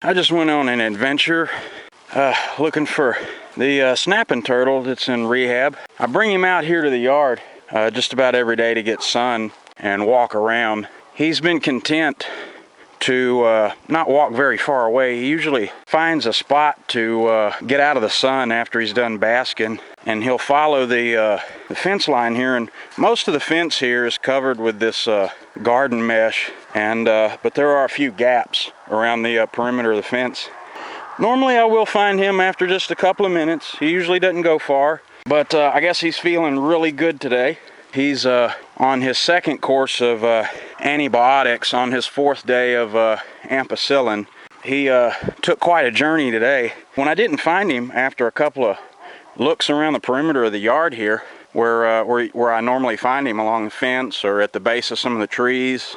I just went on an adventure looking for the snapping turtle that's in rehab. I bring him out here to the yard just about every day to get sun and walk around. He's been content to not walk very far away. He usually finds a spot to get out of the sun after he's done basking, and he'll follow the fence line here. And most of the fence here is covered with this garden mesh, and but there are a few gaps around the perimeter of the fence. Normally I will find him after just a couple of minutes. He usually doesn't go far, but I guess he's feeling really good today. He's on his second course of antibiotics, on his 4th day of ampicillin. He took quite a journey today. When I didn't find him after a couple of looks around the perimeter of the yard here, where I normally find him along the fence or at the base of some of the trees,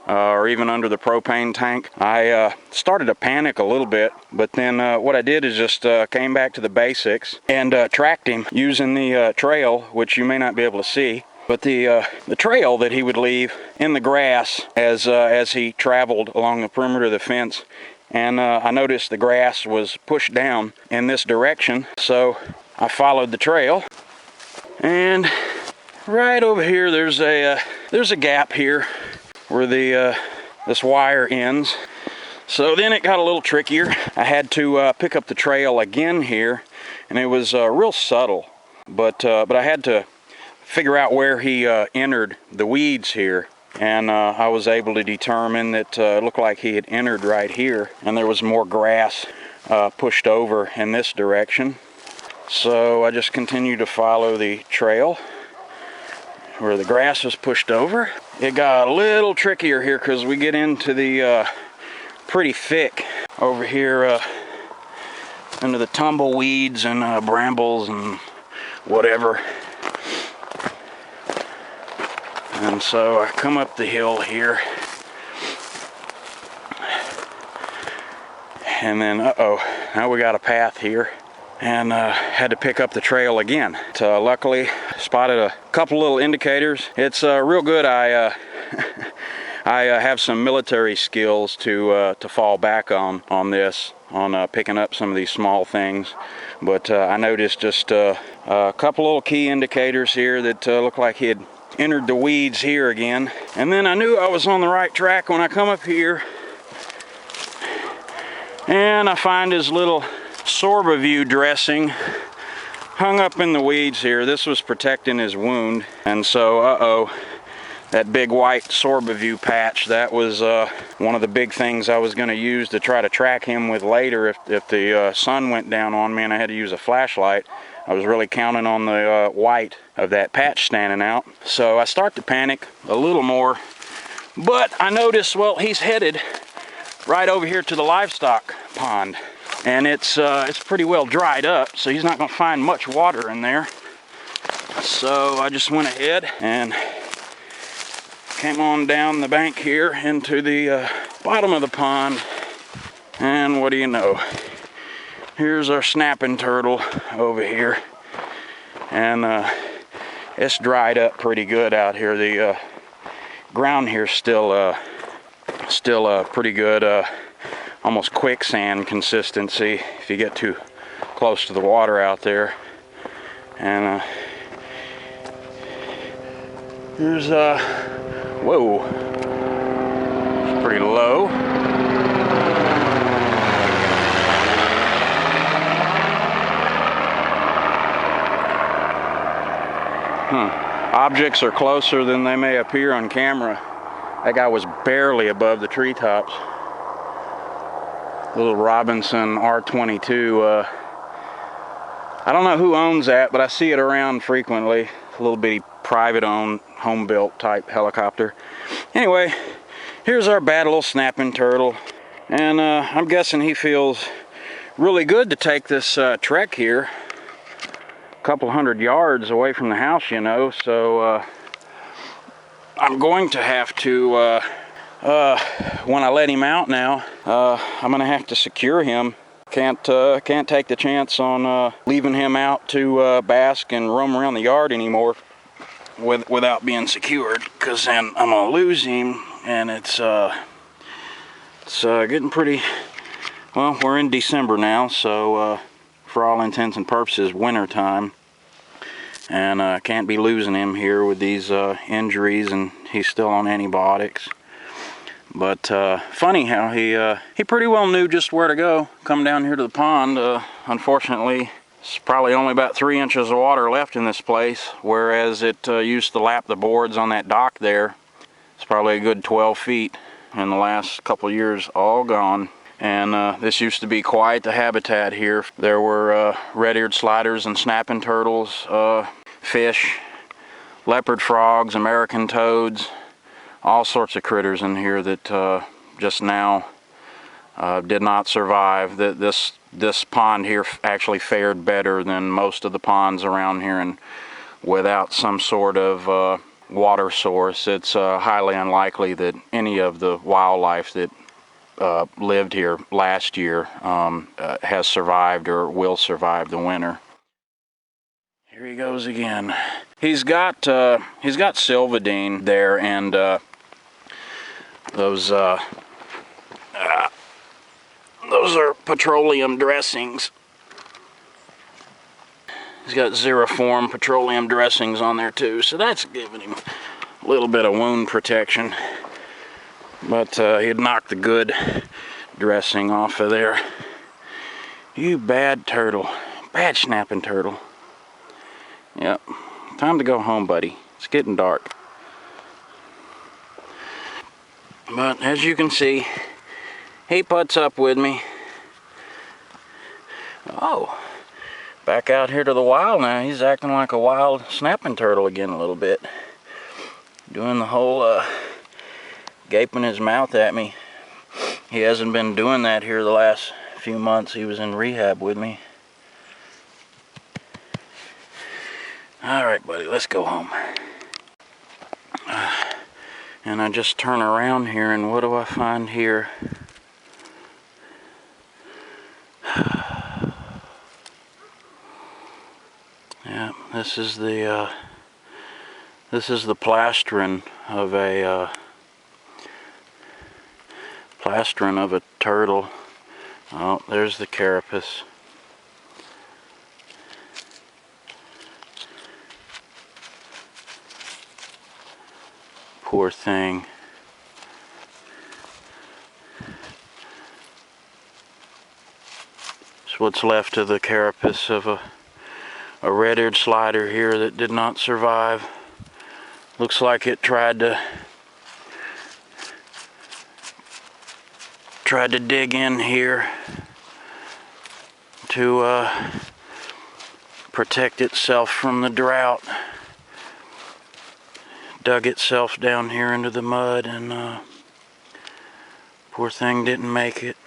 or even under the propane tank, I started to panic a little bit. But then what I did is just came back to the basics and tracked him using the trail, which you may not be able to see. But the trail that he would leave in the grass as he traveled along the perimeter of the fence. And I noticed the grass was pushed down in this direction, so I followed the trail. And right over here, there's a gap here where this wire ends. So then it got a little trickier. I had to pick up the trail again here, and it was real subtle. But I had to figure out where he entered the weeds here, and I was able to determine that it looked like he had entered right here, and there was more grass pushed over in this direction. So I just continued to follow the trail where the grass was pushed over. It got a little trickier here because we get into the pretty thick over here into the tumbleweeds and brambles and whatever. And so I come up the hill here, and then now we got a path here, and had to pick up the trail again. Luckily spotted a couple little indicators. It's real good. I have some military skills to fall back on this, on picking up some of these small things. But I noticed just a couple little key indicators here that look like he had entered the weeds here again. And then I knew I was on the right track when I come up here and I find his little sorbiview dressing hung up in the weeds here. This was protecting his wound, and so that big white sorbiview patch, that was one of the big things I was going to use to try to track him with later if the sun went down on me and I had to use a flashlight. I was really counting on the white of that patch standing out. So I start to panic a little more, but I notice, well, he's headed right over here to the livestock pond, and it's pretty well dried up, so he's not going to find much water in there. So I just went ahead and came on down the bank here into the bottom of the pond, and what do you know? Here's our snapping turtle over here, and it's dried up pretty good out here. The ground here is still pretty good, almost quicksand consistency if you get too close to the water out there. And here's whoa, it's pretty low. Objects are closer than they may appear on camera. That guy was barely above the treetops. Little Robinson R22. I don't know who owns that, but I see it around frequently. A little bitty private-owned, home-built type helicopter. Anyway, here's our bad little snapping turtle, and I'm guessing he feels really good to take this trek here. Couple hundred yards away from the house, you know, so I'm going to have to when I let him out now, I'm gonna have to secure him. Can't take the chance on leaving him out to bask and roam around the yard anymore without being secured, because then I'm gonna lose him, and it's getting pretty Well, we're in December now, so for all intents and purposes, winter time. And can't be losing him here with these injuries, and he's still on antibiotics. But funny how he pretty well knew just where to go. Come down here to the pond. Unfortunately, it's probably only about 3 inches of water left in this place, whereas it used to lap the boards on that dock there. It's probably a good 12 feet. In the last couple years, all gone. And this used to be quite the habitat here. There were red-eared sliders and snapping turtles, fish, leopard frogs, American toads, all sorts of critters in here that just now did not survive. This pond here actually fared better than most of the ponds around here, and without some sort of water source, it's highly unlikely that any of the wildlife that lived here last year has survived or will survive the winter. Here he goes again. He's got Sylvadine there, and those are petroleum dressings. He's got Xeriform petroleum dressings on there too, so that's giving him a little bit of wound protection. But he'd knocked the good dressing off of there. You bad turtle. Bad snapping turtle. Yep. Time to go home, buddy. It's getting dark. But as you can see, he putts up with me. Oh, back out here to the wild now. He's acting like a wild snapping turtle again a little bit. Doing the whole gaping his mouth at me. He hasn't been doing that here the last few months. He was in rehab with me. Alright, buddy, let's go home. And I just turn around here, and what do I find here? Yeah, this is the plastron of a turtle. Oh, there's the carapace. Poor thing. It's what's left of the carapace of a red-eared slider here that did not survive. Looks like it tried to dig in here to protect itself from the drought. Dug itself down here into the mud, and poor thing didn't make it.